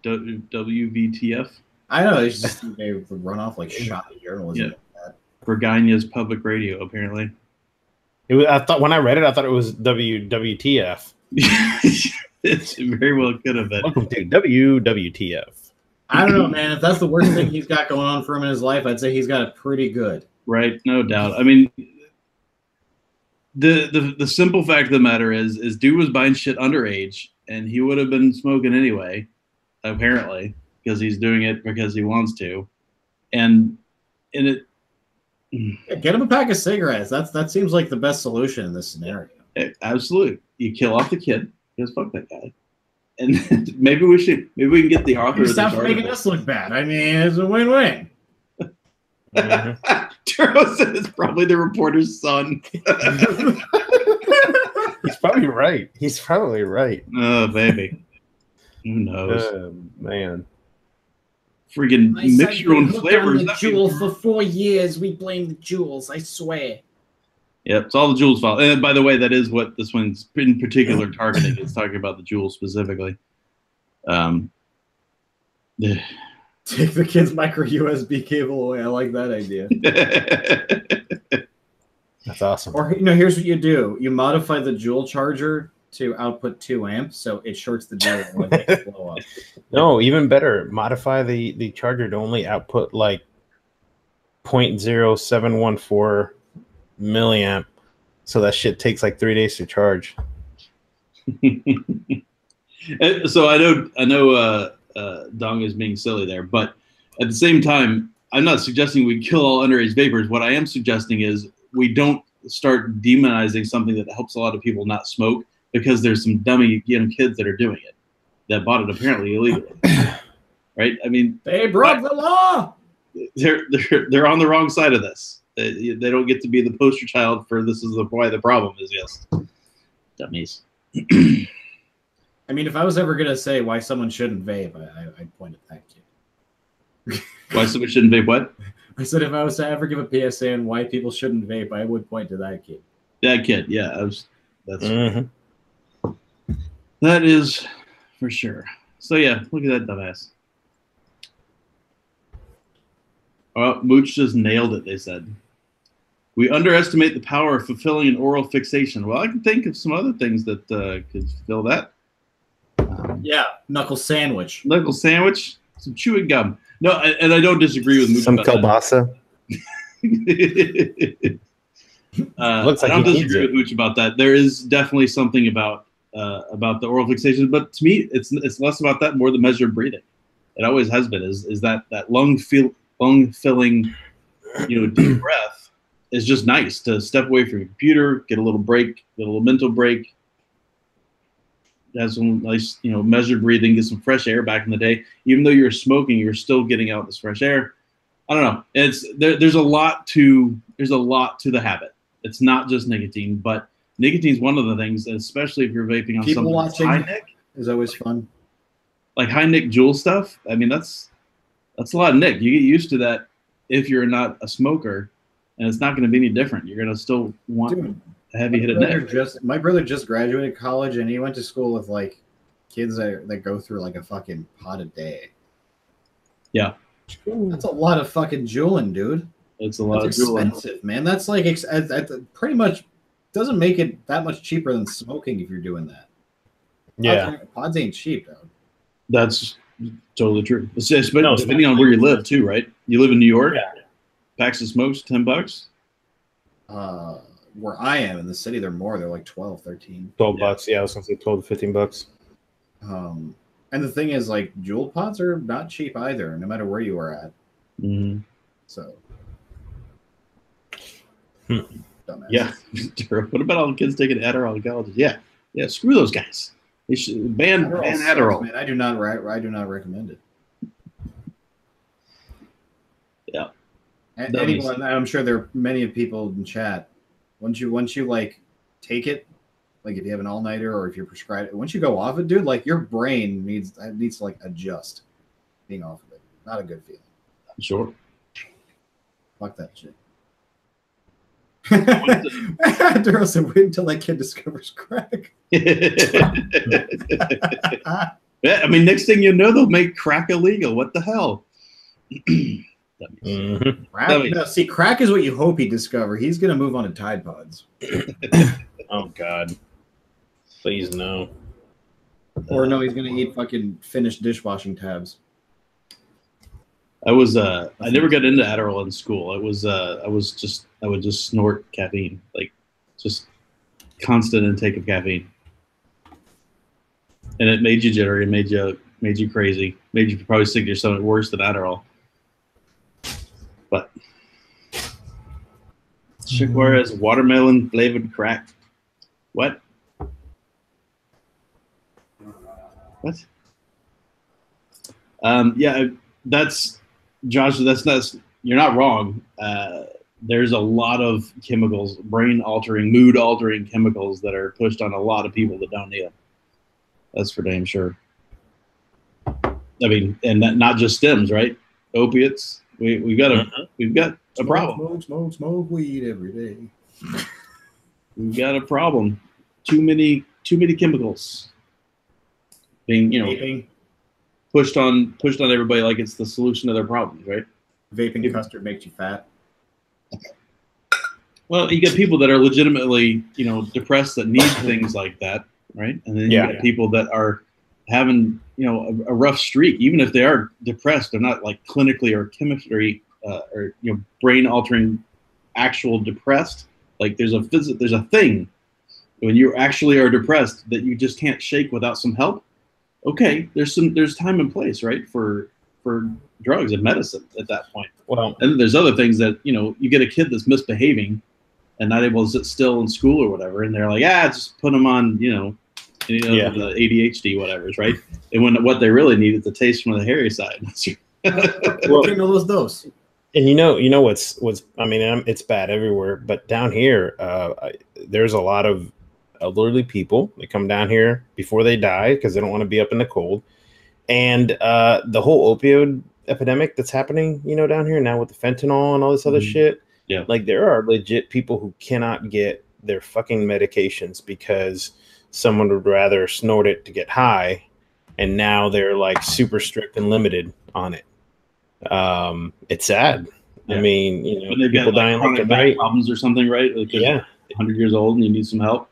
WVTF. I know. It's just they run off like shoddy journalism. Yeah. Virginia's public radio, apparently. I thought when I read it, I thought it was WWTF. It very well could have been. Welcome to WWTF. I don't know, man. If that's the worst thing he's got going on for him in his life, I'd say he's got it pretty good. Right, no doubt. I mean, the simple fact of the matter is dude was buying shit underage, and he would have been smoking anyway, apparently, because he's doing it because he wants to, and it. Yeah, get him a pack of cigarettes. That seems like the best solution in this scenario. Absolutely, you kill off the kid. Just fuck that guy, and maybe we can get the author. Stop making us look bad. I mean, it's a win-win. Turo said it's probably the reporter's son. He's probably right. He's probably right. Oh, baby. Who knows? Man. Freaking mix your own flavors. The Juul for 4 years. We blame the Juuls, I swear. Yep, it's all the Juul's fault. And by the way, that is what this one's in particular targeting. It's talking about the Juul specifically. Take the kid's micro USB cable away. I like that idea. That's awesome. Or here's what you do: you modify the Juul charger to output 2 amps, so it shorts the Juul when they blow up. No, even better. Modify the charger to only output like 0.0714 milliamp, so that shit takes like 3 days to charge. So I know Dong is being silly there, but at the same time, I'm not suggesting we kill all underage vapors. What I am suggesting is we don't start demonizing something that helps a lot of people not smoke, because there's some dummy young kids that are doing it, that bought it apparently illegally. Right? I mean, they broke the law. They're on the wrong side of this. They don't get to be the poster child for this is why the problem is. Yes, dummies. I mean, if I was ever gonna say why someone shouldn't vape, I'd point at that kid. Why someone shouldn't vape? What? I said if I was to ever give a PSA on why people shouldn't vape, I would point to that kid. That kid, yeah, that is for sure. So yeah, look at that dumbass. Oh, Mooch just nailed it, they said. We underestimate the power of fulfilling an oral fixation. Well, I can think of some other things that could fulfill that. Yeah, knuckle sandwich. Knuckle sandwich, some chewing gum. No, and I don't disagree with Mooch some about kielbasa. Looks like I don't he needs disagree it. with Hooch about that. There is definitely something about the oral fixation, but to me, it's less about that, more the measured breathing. It always has been. Is that lung filling, deep breath is just nice to step away from your computer, get a little break, get a little mental break. Have some nice, measured breathing, get some fresh air. Back in the day, even though you're smoking, you're still getting out this fresh air. I don't know. It's there's a lot to the habit. It's not just nicotine, but nicotine is one of the things, especially if you're vaping on People something watching high nic, is always fun. like high nic Juul stuff. I mean, that's a lot of nic. You get used to that if you're not a smoker, and it's not going to be any different. You're going to still want a heavy hit of nic. My brother just graduated college, and he went to school with like kids that go through like a fucking pot a day. Yeah. That's a lot of fucking Juuling, dude. It's a lot That's of Juuling. expensive, man. That's like pretty much doesn't make it that much cheaper than smoking if you're doing that. Yeah, pods ain't cheap, though. That's totally true. Depending on where you live, too, right? You live in New York. Yeah. Packs of smokes, $10. Where I am in the city, they're more. They're like 12, 13. $12. Yeah, I was gonna say 12 to $15. And the thing is, like, Juul pods are not cheap either, no matter where you are at. Mm-hmm. So, dumbass. Yeah. What about all the kids taking Adderall in colleges? Yeah. Screw those guys. They should ban Adderall. Man, I do not recommend it. Yeah. Anyone, I'm sure there are many people in chat. Once you like take it, like if you have an all-nighter or if you're prescribed, once you go off it, dude, like your brain needs to like adjust being off of it. Not a good feeling. Sure. Fuck that shit. Daryl said, wait until that kid discovers crack. Yeah, I mean, next thing you know, they'll make crack illegal. What the hell? Crack is what you hope he discover. He's gonna move on to Tide Pods. Oh God, please no. Or no, he's gonna eat fucking finished dishwashing tabs. I never got into Adderall in school. I would just snort caffeine, like just constant intake of caffeine, and it made you jittery, made you crazy, made you probably sick to your stomach worse than Adderall. But Chick-fil-A watermelon flavored crack. What? Yeah, that's Josh. You're not wrong. There's a lot of chemicals, brain-altering, mood-altering chemicals that are pushed on a lot of people that don't need them. That's for damn sure. I mean, and not just stems, right? Opiates. We've got a problem. Smoke weed every day. We've got a problem. Too many chemicals being, Vaping. pushed on everybody like it's the solution to their problems, right? Vaping custard makes you fat. Well, you get people that are legitimately, depressed that need things like that, right? And then you get people that are having, a rough streak. Even if they are depressed, they're not like clinically or chemically or brain altering, actual depressed. Like there's a thing when you actually are depressed that you just can't shake without some help. Okay, there's time and place, right, for drugs and medicine at that point. Well, and then there's other things that you get a kid that's misbehaving and not able to sit still in school or whatever, and they're like, just put them on, the ADHD, whatever's right. And when what they really need is the taste from the hairy side. Well, those dose. And what's I mean, it's bad everywhere, but down here, there's a lot of elderly people that come down here before they die because they don't want to be up in the cold, and the whole opioid epidemic that's happening, down here now with the fentanyl and all this other shit. Yeah, like there are legit people who cannot get their fucking medications because someone would rather snort it to get high, and now they're like super strict and limited on it. It's sad. Yeah. I mean, people dying like a night problems or something, right? Like 100 years old and you need some help.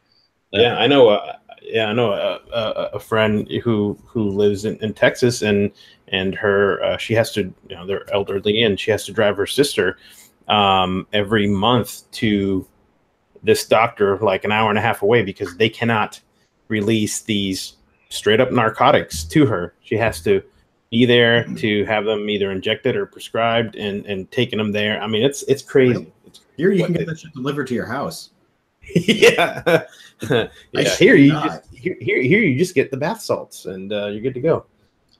I know a friend who lives in Texas, and her she has to, they're elderly and she has to drive her sister every month to this doctor like an hour and a half away because they cannot release these straight up narcotics to her. She has to be there to have them either injected or prescribed and taking them there. I mean, it's crazy. Here you can get that shit delivered to your house. Yeah. Yeah. Here you just get the bath salts and you're good to go.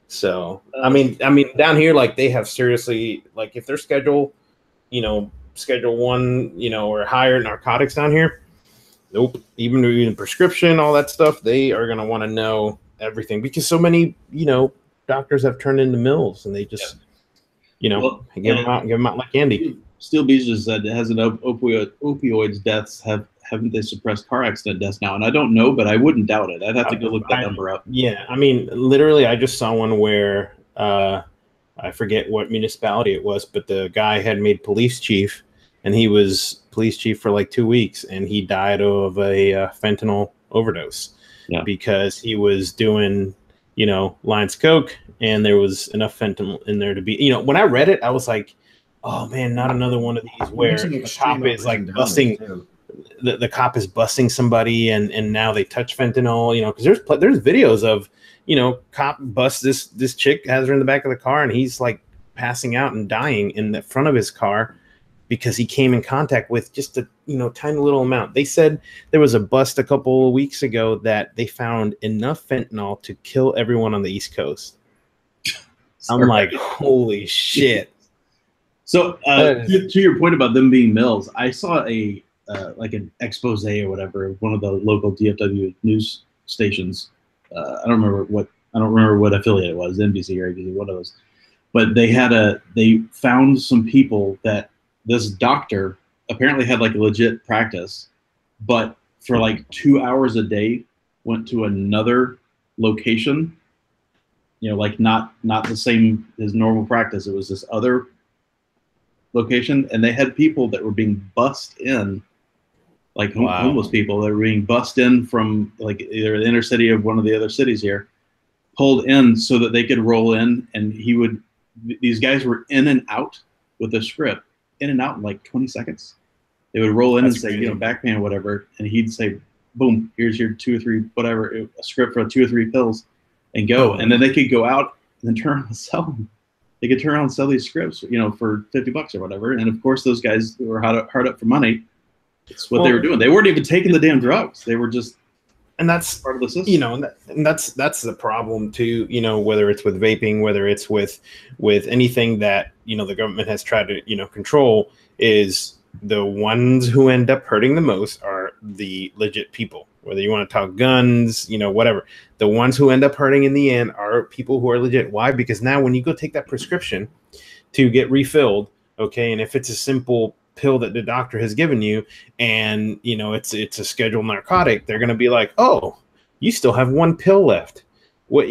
So I mean down here, like they have seriously, like if they're schedule 1, or higher narcotics down here, nope. Even prescription, all that stuff, they are gonna want to know everything because so many, doctors have turned into mills and they just, give them out like candy. Steel Beach just said it hasn't opioids deaths haven't they suppressed car accident deaths now? And I don't know, but I wouldn't doubt it. I'd have to go look that number up. Yeah, I mean, literally, I just saw one where I forget what municipality it was, but the guy had made police chief, and he was police chief for like 2 weeks, and he died of a fentanyl overdose because he was doing, lines of coke, and there was enough fentanyl in there to be, when I read it, I was like, oh man, not another one of these where the cop is like busting. The cop is busting somebody and now they touch fentanyl, because there's videos of, cop busts this chick, has her in the back of the car, and he's like passing out and dying in the front of his car because he came in contact with just a tiny little amount. They said there was a bust a couple of weeks ago that they found enough fentanyl to kill everyone on the East Coast. I'm like, holy shit. So to your point about them being mills, I saw like an expose or whatever of one of the local DFW news stations. I don't remember what affiliate it was, NBC or ABC, one of those. But they found some people that this doctor apparently had like a legit practice, but for like 2 hours a day went to another location. Like not the same as normal practice. It was this other location, and they had people that were being bussed in. Like homeless people that were being bussed in from like either the inner city of one of the other cities here, pulled in so that they could roll in, and these guys were in and out with a script, in and out in like 20 seconds. They would roll in and say, back pain or whatever, and he'd say, boom, here's your 2 or 3, whatever, a script for 2 or 3 pills, and go. And then they could go out and then turn around and sell them. They could turn around and sell these scripts, for $50 or whatever. And of course, those guys were hard up for money. It's what they were doing. They weren't even taking the damn drugs. They were just, and that's part of the system. And that's the problem too. Whether it's with vaping, whether it's with anything that the government has tried to control, is the ones who end up hurting the most are the legit people. Whether you want to talk guns, whatever, the ones who end up hurting in the end are people who are legit. Why? Because now when you go take that prescription to get refilled, okay, and if it's a simple pill that the doctor has given you and it's a scheduled narcotic, they're going to be like, oh, you still have 1 pill left, what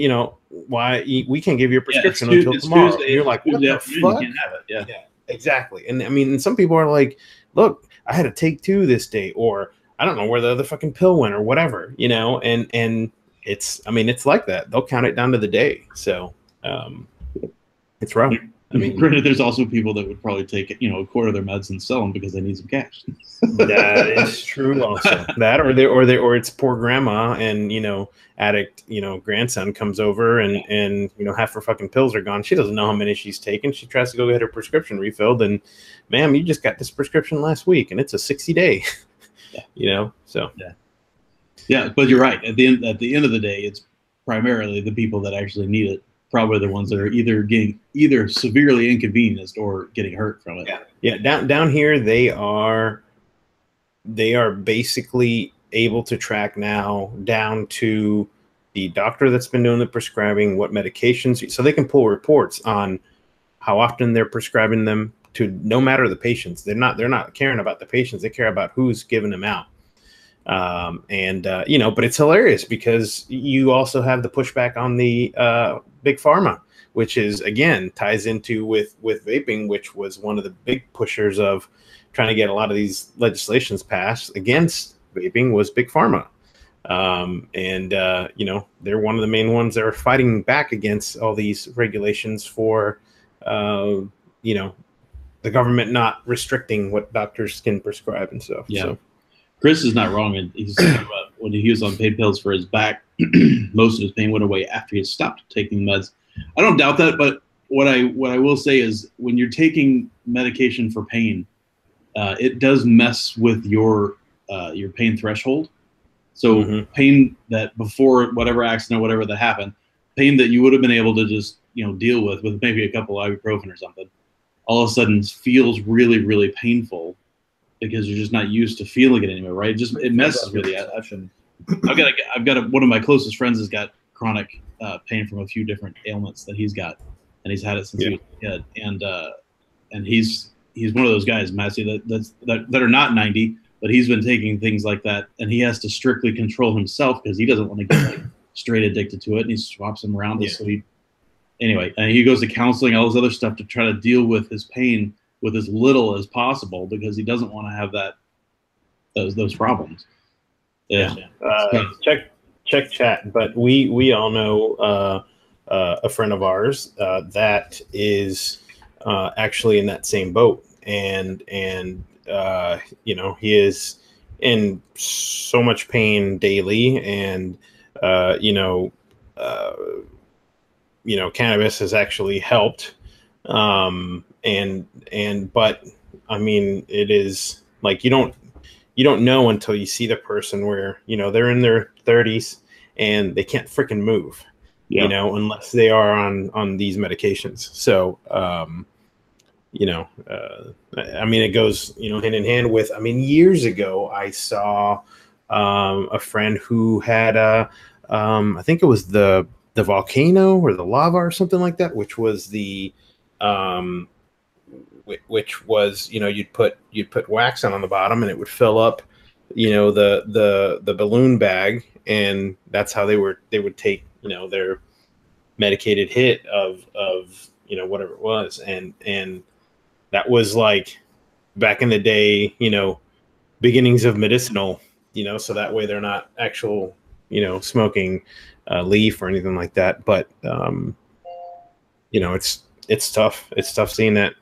why we can't give you a prescription until tomorrow. Tuesday, you're like, what the fuck? You can't have it. Yeah, exactly. And I mean, some people are like, look, I had to take 2 this day, or I don't know where the other fucking pill went or whatever, and it's like that. They'll count it down to the day. So it's rough. I mean, granted, there's also people that would probably take a quarter of their meds and sell them because they need some cash. That is true. Also, that or it's poor grandma and addict grandson comes over and half her fucking pills are gone. She doesn't know how many she's taken. She tries to go get her prescription refilled, and ma'am, you just got this prescription last week, and it's a 60-day. So yeah. But you're right. At the end of the day, it's primarily the people that actually need it. Probably the ones that are either getting severely inconvenienced or getting hurt from it. Yeah. Down here, they are basically able to track now down to the doctor that's been doing the prescribing, what medications, so they can pull reports on how often they're prescribing them to no matter the patients. They're not caring about the patients. They care about who's giving them out. But it's hilarious because you also have the pushback on the big pharma, which is again ties into with vaping, which was one of the big pushers of trying to get a lot of these legislations passed against vaping was big pharma. They're one of the main ones that are fighting back against all these regulations for the government not restricting what doctors can prescribe and stuff. Yeah. So. Chris is not wrong. And he's talking about when he was on pain pills for his back, most of his pain went away after he stopped taking meds. I don't doubt that, but what I will say is when you're taking medication for pain, it does mess with your pain threshold. So pain that before whatever accident or whatever that happened, pain that you would have been able to just deal with maybe a couple of ibuprofen or something, all of a sudden feels really, really painful because you're just not used to feeling it anymore, right? It messes with you. I've got one of my closest friends has got chronic pain from a few different ailments that he's got, and he's had it since he was a kid. And he's one of those guys, Massey, that are not 90, but he's been taking things like that, and he has to strictly control himself because he doesn't want to get straight addicted to it, and he swaps them around. So anyway, and he goes to counseling, all this other stuff to try to deal with his pain with as little as possible because he doesn't want to have those problems. Yeah. Check chat, but we all know a friend of ours that is actually in that same boat, and he is in so much pain daily, and cannabis has actually helped. But I mean, it is like you don't know until you see the person where they're in their 30s and they can't freaking move, unless they are on these medications. So I mean, it goes hand in hand with. I mean, years ago I saw a friend who had I think it was the volcano or the lava or something like that, which was you'd put wax on the bottom and it would fill up the balloon bag, and that's how they would take their medicated hit of whatever it was, and that was like back in the day, beginnings of medicinal, so that way they're not actual smoking leaf or anything like that, but it's tough. It's tough seeing that.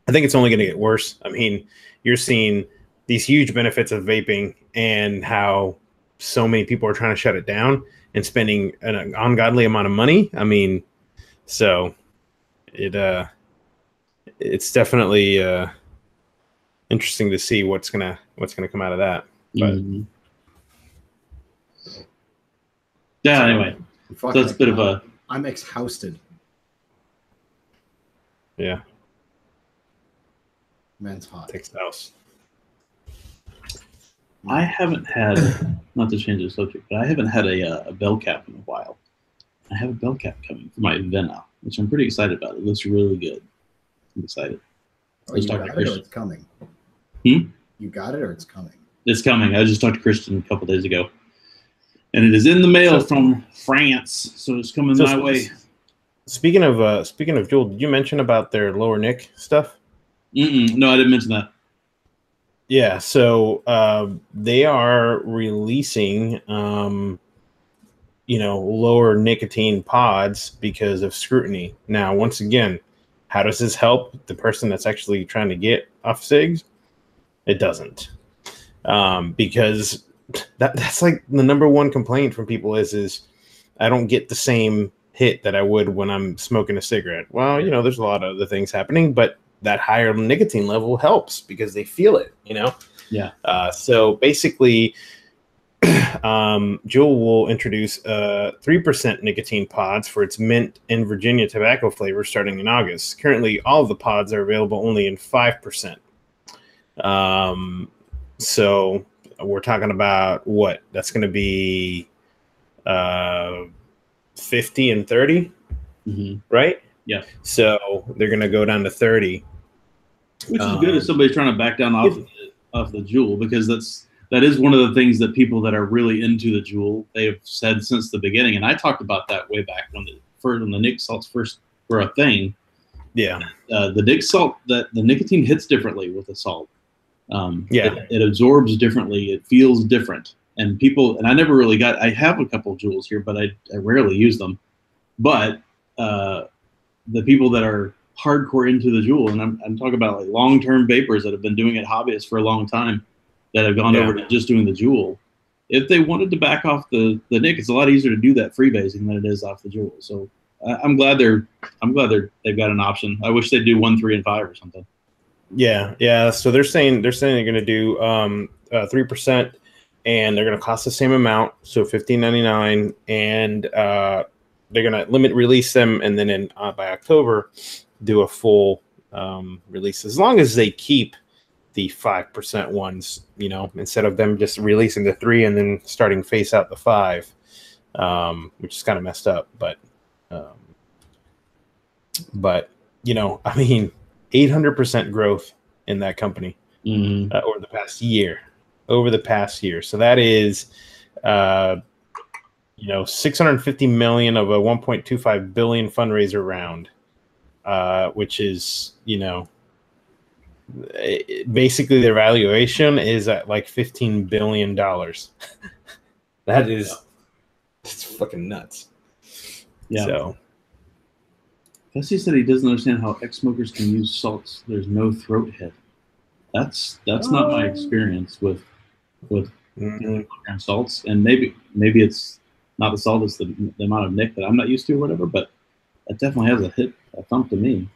I think it's only going to get worse. I mean, you're seeing these huge benefits of vaping and how so many people are trying to shut it down and spending an ungodly amount of money. I mean, so it's definitely interesting to see what's gonna come out of that. But yeah, anyway, so that's a bit of a. I'm ex-housed. Yeah. Man's hot. Textiles. I haven't had, not to change the subject, but I haven't had a bell cap in a while. I have a bell cap coming for my Vena, which I'm pretty excited about. It looks really good. I'm excited. Oh, you got it or it's coming? You got it or it's coming? It's coming. I just talked to Christian a couple days ago. And it is in the mail from France, so it's coming my way. Speaking of Juul, did you mention about their lower nick stuff? No, I didn't mention that. Yeah, so they are releasing, lower nicotine pods because of scrutiny. Now, once again, how does this help the person that's actually trying to get off cigs? It doesn't, because that's like the number one complaint from people is I don't get the same hit that I would when I'm smoking a cigarette. Well, there's a lot of other things happening, but that higher nicotine level helps because they feel it, Yeah. So basically, Juul will introduce 3% nicotine pods for its mint and Virginia tobacco flavor starting in August. Currently, all of the pods are available only in 5%. So we're talking about what? That's going to be 50 and 30, right? Yeah. So they're going to go down to 30. Which is good if somebody's trying to back down off the Juul, because that is one of the things that people that are really into the Juul, they have said since the beginning. And I talked about that way back when the Nick salts first were a thing. Yeah. The Nick salt, the nicotine hits differently with the salt. It absorbs differently. It feels different. And people, and I never really I have a couple of Juuls here, but I rarely use them. But the people that are hardcore into the Juul, and I'm talking about like long-term vapors that have been doing it hobbyists for a long time that have gone over to just doing the Juul. If they wanted to back off the Nick, it's a lot easier to do that freebasing than it is off the Juul. So I'm glad they've got an option. I wish they'd do 1, 3, and 5 or something. Yeah. So they're saying they're going to do 3%, and they're going to cost the same amount, so $15.99, and they're going to limit release them, and then by October do a full release, as long as they keep the 5% ones, instead of them just releasing the 3 and then starting face out the 5, which is kind of messed up. But I mean, 800% growth in that company over the past year. So that is, 650 million of a 1.25 billion fundraiser round, which is, basically their valuation is at like $15 billion. It's fucking nuts. Yeah. So Jesse said he doesn't understand how ex-smokers can use salts. There's no throat hit. That's not my experience with salts, and maybe it's not the salt, it's the amount of nick that I'm not used to or whatever, but it definitely has a thump to me.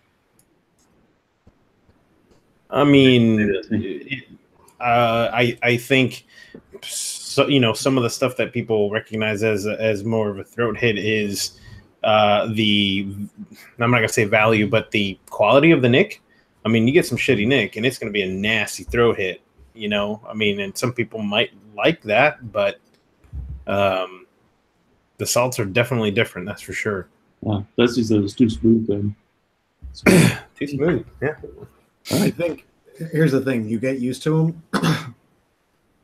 I mean, I think so. Some of the stuff that people recognize as more of a throat hit is I'm not gonna say value, but the quality of the nick. I mean, you get some shitty nick, and it's gonna be a nasty throat hit. I mean, and some people might like that, but the salts are definitely different. That's for sure. Yeah, Jesse said it's too smooth. Then too smooth. Yeah. I think here's the thing: you get used to them,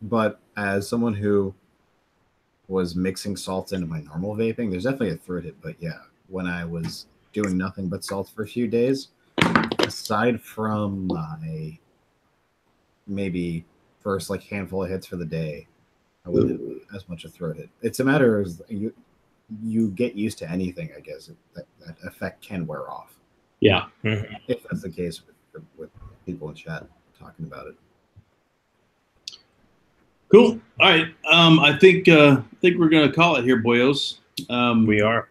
but as someone who was mixing salts into my normal vaping, there's definitely a throat hit. But yeah, when I was doing nothing but salts for a few days, aside from my maybe first like handful of hits for the day, I wouldn't have as much a throat hit. It's a matter of you get used to anything, I guess. That effect can wear off. Yeah, if that's the case with people in chat talking about it. Cool. All right. I think we're gonna call it here, boyos. We are.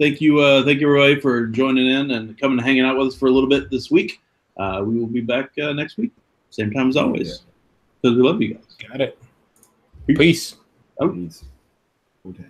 Thank you, everybody, for joining in and coming and hanging out with us for a little bit this week. We will be back next week, same time as always. Because we love you guys. Got it. Peace. Peace. Okay.